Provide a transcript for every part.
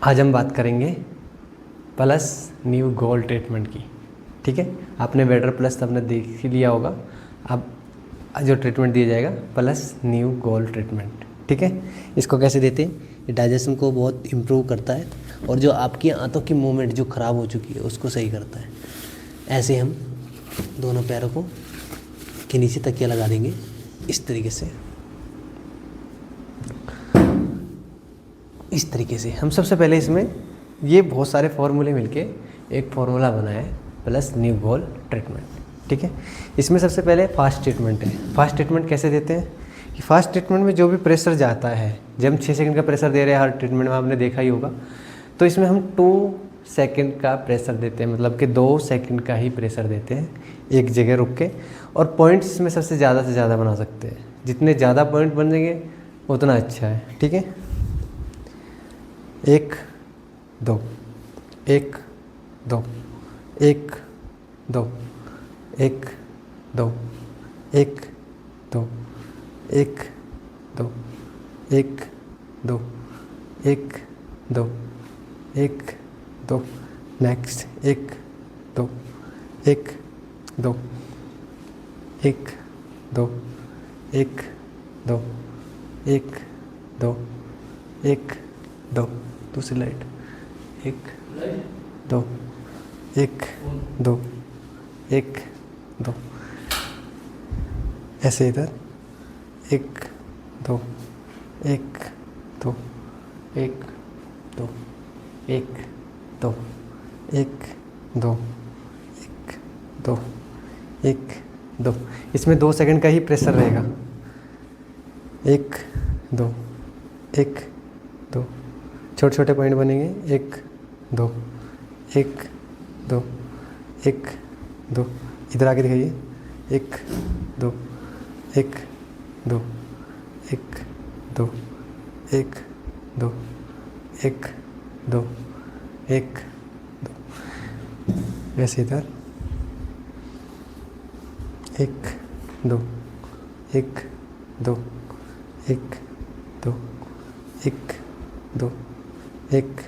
आज हम बात करेंगे प्लस न्यू गोल ट्रीटमेंट की। ठीक है, आपने बेटर प्लस आपने देख ही लिया होगा। अब जो ट्रीटमेंट दिया जाएगा प्लस न्यू गोल ट्रीटमेंट। ठीक है, इसको कैसे देते हैं? ये डाइजेशन को बहुत इम्प्रूव करता है और जो आपकी आंतों की मूवमेंट जो ख़राब हो चुकी है उसको सही करता है। ऐसे हम दोनों पैरों को के नीचे तकिया लगा देंगे इस तरीके से। इस तरीके से हम सबसे पहले इसमें ये बहुत सारे फॉर्मूले मिलके एक फार्मूला बना है प्लस न्यू गोल ट्रीटमेंट। ठीक है, इसमें सबसे पहले फास्ट ट्रीटमेंट है। फास्ट ट्रीटमेंट कैसे देते हैं कि फास्ट ट्रीटमेंट में जो भी प्रेशर जाता है, जब हम 6 सेकंड का प्रेशर दे रहे हैं हर ट्रीटमेंट में, आपने देखा ही होगा, तो इसमें हम 2 सेकंड का प्रेशर देते हैं, मतलब कि 2 सेकंड का ही प्रेशर देते हैं एक जगह रुक के। और पॉइंट्स इसमें सबसे ज़्यादा से ज़्यादा बना सकते हैं, जितने ज़्यादा पॉइंट बनेंगे उतना अच्छा है। ठीक है, 1 2 1 2 1 2 1 2 1 2 1 2 1 2 1 2 1 2 नेक्स्ट 1 2 1 2 1 2 1 2 1 2 1 2 दूसरी लाइट 1 2 1 2 1 2 ऐसे इधर 1 2 1 2 1 2 1 2 1 2 1 2 1 2। इसमें 2 सेकंड का ही प्रेशर रहेगा। 1 2 1 2 छोटे छोटे पॉइंट बनेंगे। 1 2 1 2 1 2 इधर आके दिखाइए। 1 2 1 2 1 2 1 2 1 2 1 2 वैसे इधर 1 2 1 2 1 2 1 2 1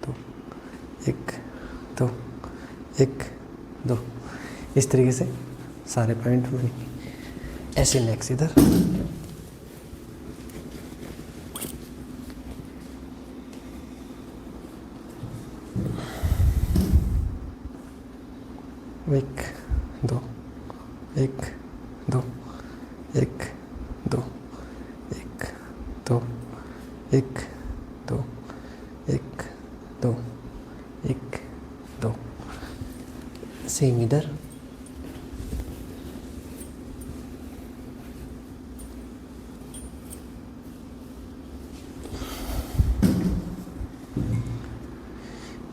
2 1 2 1 2 इस तरीके से सारे पॉइंट बनेंगे। ऐसे नेक्स्ट इधर 1 2 1 2 1 2 1 2 1 2 1 2 1 2 सेम इधर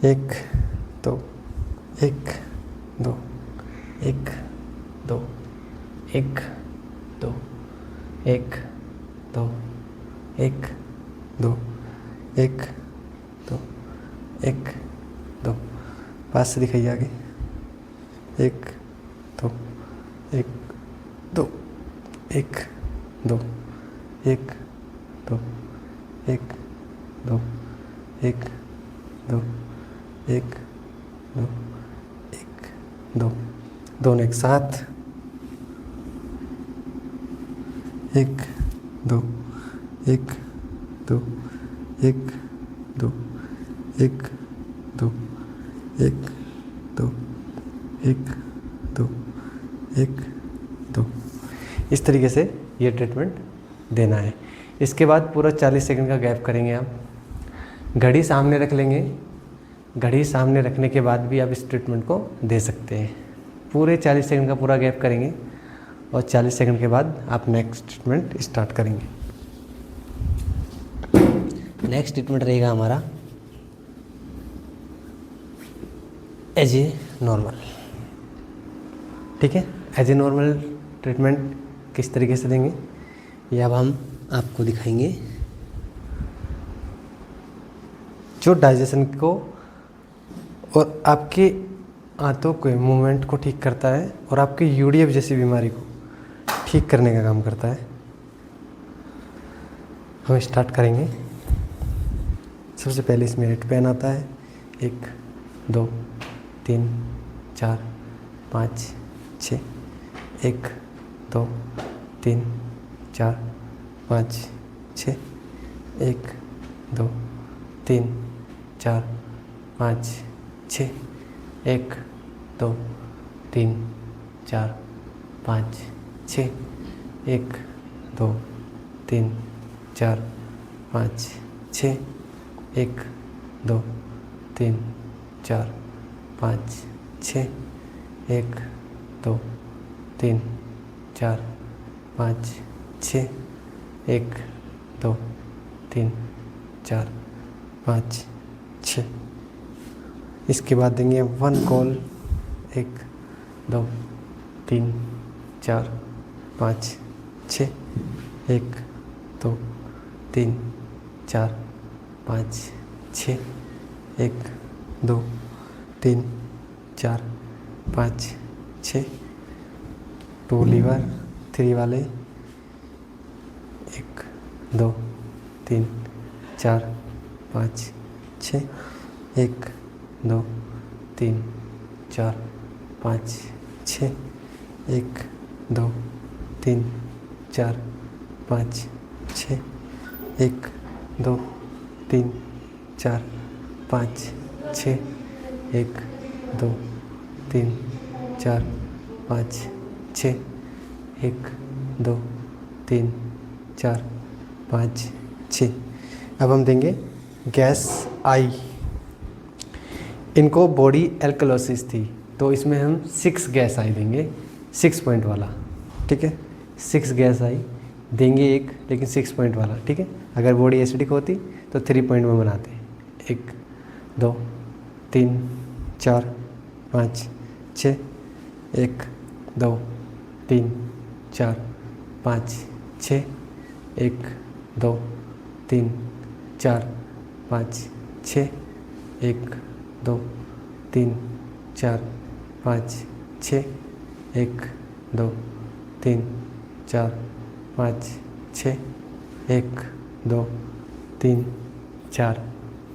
1 2 1 2 1 2 1 2 1 2 1 2 1 2 1 2 पास से दिखाइए आगे 1 2 1 2 1 2 1 2 1 2 1 2 1 2 1 2 दोनों एक साथ 1 2 1 2 1 2 1 2 1 2 1 2 1 2 इस तरीके से ये ट्रीटमेंट देना है। इसके बाद पूरा 40 सेकंड का गैप करेंगे आप। घड़ी सामने रख लेंगे। घड़ी सामने रखने के बाद भी आप इस ट्रीटमेंट को दे सकते हैं। पूरे 40 सेकंड का पूरा गैप करेंगे और 40 सेकंड के बाद आप नेक्स्ट ट्रीटमेंट स्टार्ट करेंगे। नेक्स्ट ट्रीटमेंट रहेगा हमारा एज ए नॉर्मल। ठीक है, एज ए नॉर्मल ट्रीटमेंट किस तरीके से देंगे ये अब हम आपको दिखाएंगे। जो डाइजेशन को और आपके आंतों के मूवमेंट को ठीक करता है और आपकी यूडीएफ जैसी बीमारी को ठीक करने का काम करता है। हम स्टार्ट करेंगे। सबसे पहले इसमें रेड पेन आता है, 1 2 3 4 5 6, 1 2 3 4 5 6, 1 2 3 4 5 6, 1 2 3 4 5 6, 1 2 3 4 5 6, 1 2 3 4 5 6, 1 2 3 4 5 6, 1 2 3 4 5 6। इसके बाद देंगे 1 कॉल, 1 2 3 4 5 6, 1 2 3 4 5 6, 1 2 3 4 5 6। 2 लीवर 3 वाले, 1 2 3 4 5 6, 1 2 3 4 5 6, 1 2 3 4 5 6, 1 2 3 4 5 6, 1 2 3 4 5 6, 1 2 3 4 5 6। अब हम देंगे गैस आई। इनको बॉडी एल्कलोसिस थी, तो इसमें हम 6 गैस आई देंगे, 6 पॉइंट वाला, ठीक है। 6 गैस आई देंगे एक, लेकिन 6 पॉइंट वाला, ठीक है। अगर बॉडी एसिडिक होती तो 3 पॉइंट में बनाते। 1 2 3 4 5 6, 1 2 3 4 5 6, 1 2 3 4 5 6, 1 2 3 4 5 6, 1 2 3 4 5 6, 1 2 3 4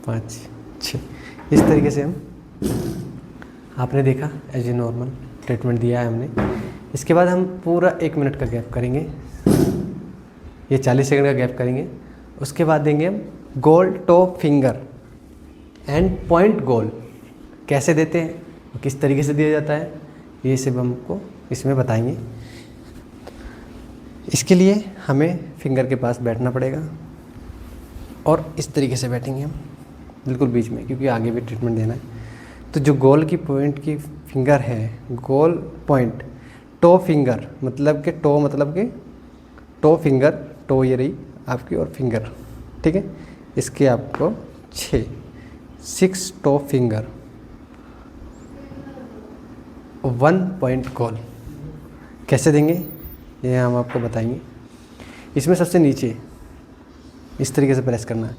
5 6। इस तरीके से हम, आपने देखा एज ए नॉर्मल ट्रीटमेंट दिया है हमने। इसके बाद हम पूरा 1 मिनट का गैप करेंगे, ये 40 सेकंड का गैप करेंगे। उसके बाद देंगे हम गोल टो फिंगर एंड पॉइंट गोल। कैसे देते हैं, किस तरीके से दिया जाता है, ये सब हमको इसमें बताएंगे। इसके लिए हमें फिंगर के पास बैठना पड़ेगा और इस तरीके से बैठेंगे हम बिल्कुल बीच में, क्योंकि आगे भी ट्रीटमेंट देना है। तो जो गोल की पॉइंट की फिंगर है, गोल पॉइंट टो फिंगर मतलब कि टो मतलब कि टो फिंगर, टो ये रही आपकी और फिंगर, ठीक है। इसके आपको 6 टो फिंगर, 1 पॉइंट गोल। कैसे देंगे ये हम आपको बताएंगे। इसमें सबसे नीचे इस तरीके से प्रेस करना है।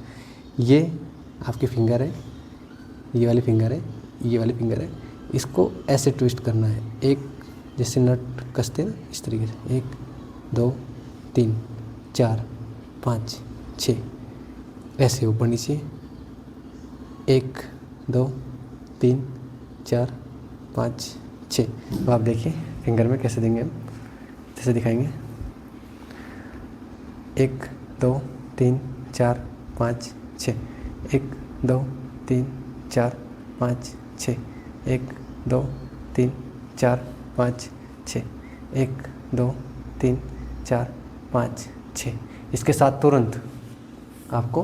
ये आपकी फिंगर है, ये वाली फिंगर है, ये वाली फिंगर है। इसको ऐसे ट्विस्ट करना है, एक जैसे नट कसते हैं ना, इस तरीके से। 1 2 3 4 5 6, ऐसे ऊपर नीचे। 1 2 3 4 5 6। तो आप देखिए फिंगर में कैसे देंगे हम, जैसे दिखाएंगे। 1 2 3 4 5 6, 1 2 3 4 5 6, 1 2 3 4 5 6, 1 2 3 4 5 6। इसके साथ तुरंत आपको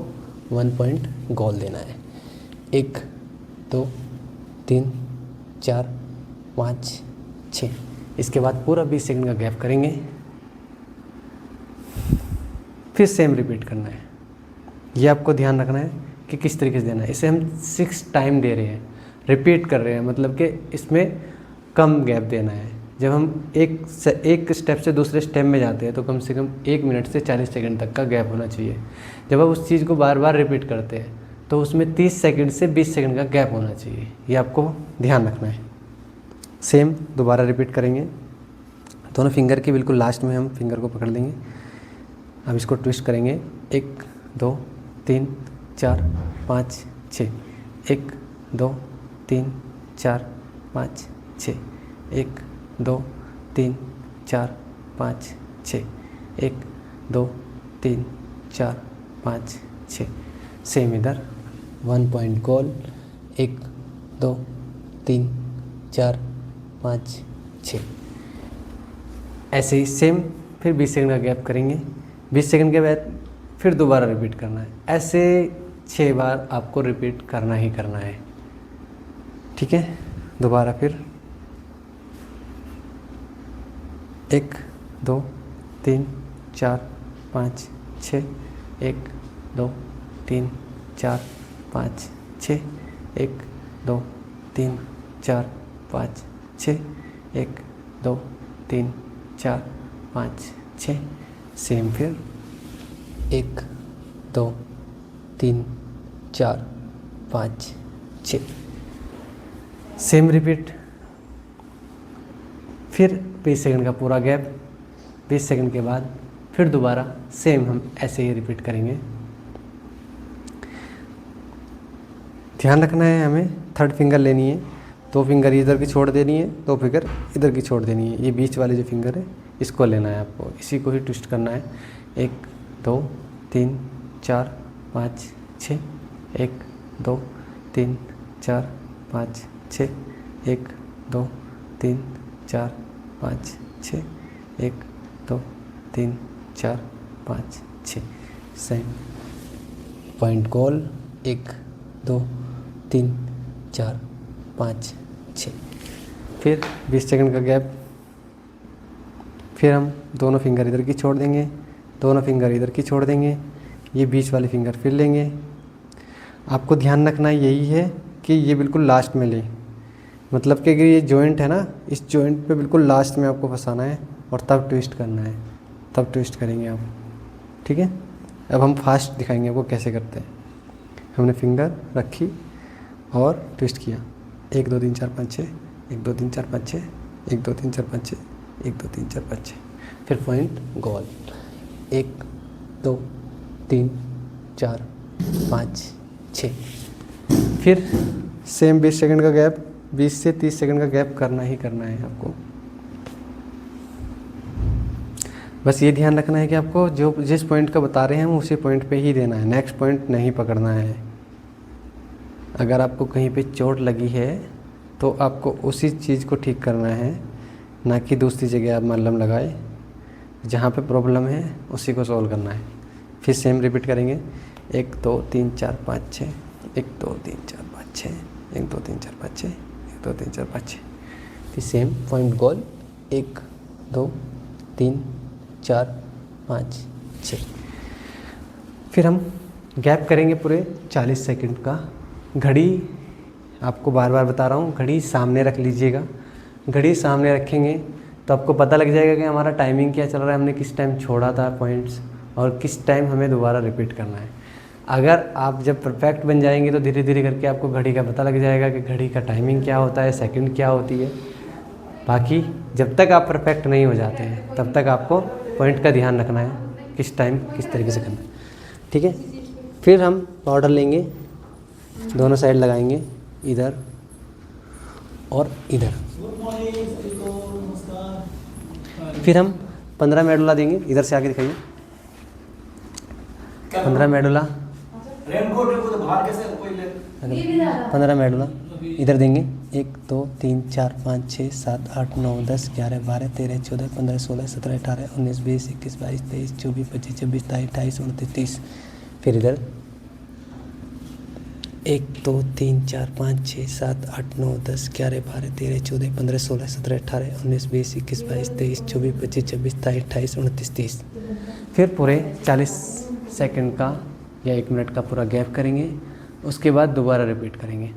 1 पॉइंट गोल देना है। 1 2 3 4 5 6। इसके बाद पूरा 20 सेकंड का गैप करेंगे, फिर सेम रिपीट करना है। ये आपको ध्यान रखना है कि किस तरीके से देना है। इसे हम 6 टाइम दे रहे हैं, रिपीट कर रहे हैं, मतलब कि इसमें कम गैप देना है। जब हम एक स्टेप से दूसरे स्टेप में जाते हैं तो कम से कम 1 मिनट से 40 सेकंड तक का गैप होना चाहिए। जब आप उस चीज़ को बार बार रिपीट करते हैं तो उसमें 30 सेकंड से 20 सेकंड का गैप होना चाहिए। ये आपको ध्यान रखना है। सेम दोबारा रिपीट करेंगे। दोनों फिंगर के बिल्कुल लास्ट में हम फिंगर को पकड़ लेंगे। अब इसको ट्विस्ट करेंगे। 1 2 3 4 5 6, 1 2 3 4 5 6, 1 2 3 4 5 6, 1 2 3 4 5 6। सेम इधर 1 पॉइंट गोल, 1 2 3 4 5 6। ऐसे ही सेम फिर 20 सेकंड का गैप करेंगे। 20 सेकंड के बाद फिर दोबारा रिपीट करना है। ऐसे 6 बार आपको रिपीट करना ही करना है। ठीक है, दोबारा फिर 1 2 3 4 5 6, 1 2 3 4 5 6, 1 2 3 4 5 6, 1 2 3 4 5 6। सेम फिर 1 2 3 4 5 6। Same repeat. फिर 20 सेकंड का पूरा गैप। 20 सेकंड के बाद फिर दोबारा सेम हम ऐसे ही रिपीट करेंगे। ध्यान रखना है, हमें थर्ड फिंगर लेनी है। 2 फिंगर इधर की छोड़ देनी है, 2 फिंगर इधर की छोड़ देनी है। ये बीच वाले जो फिंगर है इसको लेना है आपको, इसी को ही ट्विस्ट करना है। 1 2 3 4 5 6, 1 2 3 4 5 6, 1 2 3 4 5 6, 1 2 3 4 5 6। सेम पॉइंट गोल, 1 2 3 4 5 6। फिर 20 सेकंड का गैप। फिर हम दोनों फिंगर इधर की छोड़ देंगे, दोनों फिंगर इधर की छोड़ देंगे। ये बीच वाले फिंगर फिर लेंगे। आपको ध्यान रखना यही है कि ये बिल्कुल लास्ट में ले, मतलब कि अगर ये जॉइंट है ना, इस जॉइंट पे बिल्कुल लास्ट में आपको फंसाना है और तब ट्विस्ट करना है, तब ट्विस्ट करेंगे आप। ठीक है, अब हम फास्ट दिखाएंगे आपको कैसे करते हैं। हमने फिंगर रखी और ट्विस्ट किया, 1 2 3 4 5 6, 1 2 3 4 5 6, 1 2 3 4 5 6, 1 2 3 4 5 6। फिर पॉइंट गोल, 1 2 3 4 5 6। फिर सेम 20 सेकंड का गैप, 20 से 30 सेकंड का गैप करना ही करना है आपको। बस ये ध्यान रखना है कि आपको जो जिस पॉइंट का बता रहे हैं हम उसी पॉइंट पे ही देना है, नेक्स्ट पॉइंट नहीं पकड़ना है। अगर आपको कहीं पे चोट लगी है तो आपको उसी चीज़ को ठीक करना है, ना कि दूसरी जगह आप मलहम लगाए। जहाँ पे प्रॉब्लम है उसी को सॉल्व करना है। फिर सेम रिपीट करेंगे, 1 2 3 4 5 6, 1 2 3 4 5 6, 1 2 3 4 5 6, 1 2 3 4 5 6। फिर सेम पॉइंट गोल, 1 2 3 4 5 6। फिर हम गैप करेंगे पूरे 40 सेकंड का। घड़ी आपको बार बार बता रहा हूँ, घड़ी सामने रख लीजिएगा। घड़ी सामने रखेंगे तो आपको पता लग जाएगा कि हमारा टाइमिंग क्या चल रहा है, हमने किस टाइम छोड़ा था पॉइंट्स और किस टाइम हमें दोबारा रिपीट करना है। अगर आप जब परफेक्ट बन जाएंगे तो धीरे धीरे करके आपको घड़ी का पता लग जाएगा कि घड़ी का टाइमिंग क्या होता है, सेकंड क्या होती है। बाकी जब तक आप परफेक्ट नहीं हो जाते हैं तब तक आपको पॉइंट का ध्यान रखना है, किस टाइम किस तरीके से करना है। ठीक है, फिर हम पाउडर लेंगे, दोनों साइड लगाएंगे, इधर और इधर। फिर हम 15 मेडुला देंगे, इधर से आगे दिखाइए। 15 मेडुला, 15 मेडुला इधर देंगे। 1 2 3 4 5 6 7 8 9 10 11 12 13 14 15 16 17 18 19 20 21 22 23 24 25 26 27 28 29 30। फिर इधर 1 2 3 4 5 6 7 8 9 10 11 12 13 14 15 16 17 18 19 20 21 22 23 24 25 26 27 28 29 30। फिर पूरे 40 सेकंड का या 1 मिनट का पूरा गैप करेंगे, उसके बाद दोबारा रिपीट करेंगे।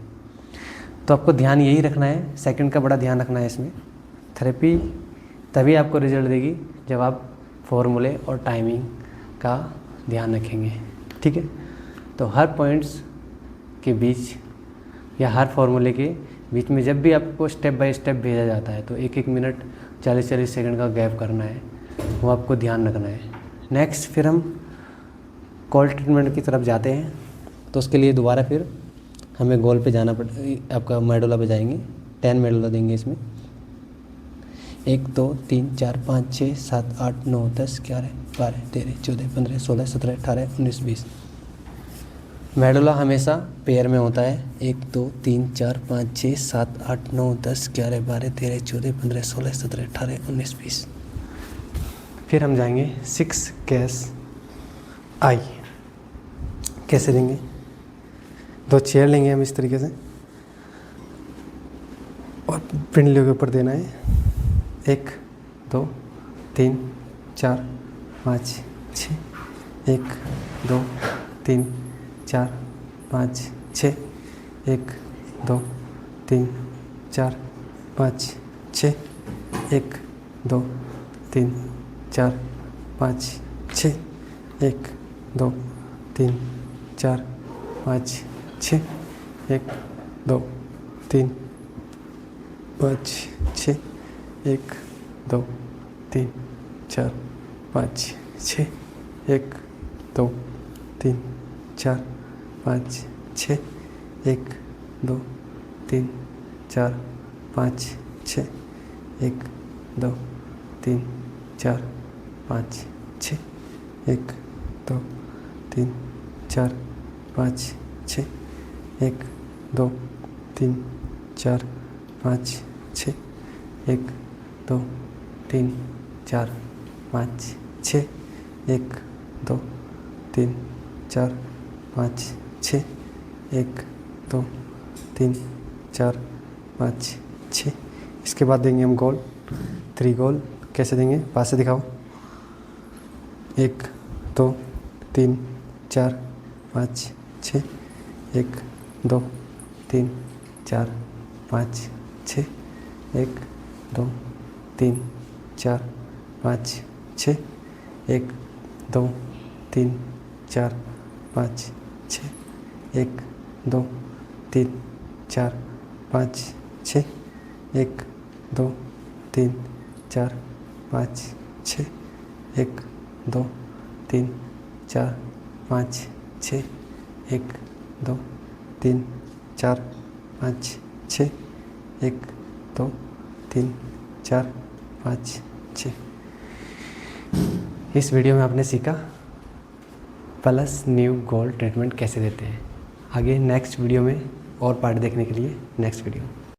तो आपको ध्यान यही रखना है, सेकंड का बड़ा ध्यान रखना है इसमें। थेरेपी तभी आपको रिजल्ट देगी जब आप फॉर्मूले और टाइमिंग का ध्यान रखेंगे। ठीक है, तो हर पॉइंट्स के बीच या हर फॉर्मूले के बीच में जब भी आपको स्टेप बाय स्टेप भेजा जाता है तो 1-1 मिनट 40-40 सेकंड का गैप करना है, वो आपको ध्यान रखना है। नेक्स्ट फिर हम कोल्ड ट्रीटमेंट की तरफ जाते हैं। तो उसके लिए दोबारा फिर हमें गोल पे जाना आपका मेडुला पे जाएंगे। 10 मेडुला देंगे इसमें। 1 2 3 4 5 6 7 8 9 10 11 12 13 14 15 16 17 18 19 20। मेडुला हमेशा पेयर में होता है। 1 2 3 4 5 6 7 8 9 10 11 12 13 14 15 16 17 18 19 20। फिर हम जाएंगे 6 कैस आई। कैसे देंगे? 2 चेयर लेंगे हम इस तरीके से और पिंडलियों के ऊपर देना है। 1 2 3 4 5 6 1 2 3 4 5 6 1 2 3 4 5 6 1 2 3 4 5 6 1 2 3 4 5 6 1 2 3 5 6 1 2 3 4 5 6 1 2 3 4 5 6 1 2 3 4 5 6 1 2 3 4 5 6 1 2 3 4 5 6 1 2 3 4 5 6 1 2 3 4 5 6 1 2 3 4 5 6 1 2 3 4 5 6। इसके बाद देंगे हम गोल, 3 गोल। कैसे देंगे? पास से दिखाओ। 1 2 3 4 5 6 1 2 3 4 5 6 1 2 3 4 5 6 1 2 3 4 5 6 1 2 3 4 5 6 1 2 3 4 5 6 1 2 3 4 5 6 1 2 3 4 5 6 1 2 3 4 5 6। इस वीडियो में आपने सीखा प्लस न्यू गोल ट्रीटमेंट कैसे देते हैं। आगे नेक्स्ट वीडियो में और पार्ट देखने के लिए नेक्स्ट वीडियो।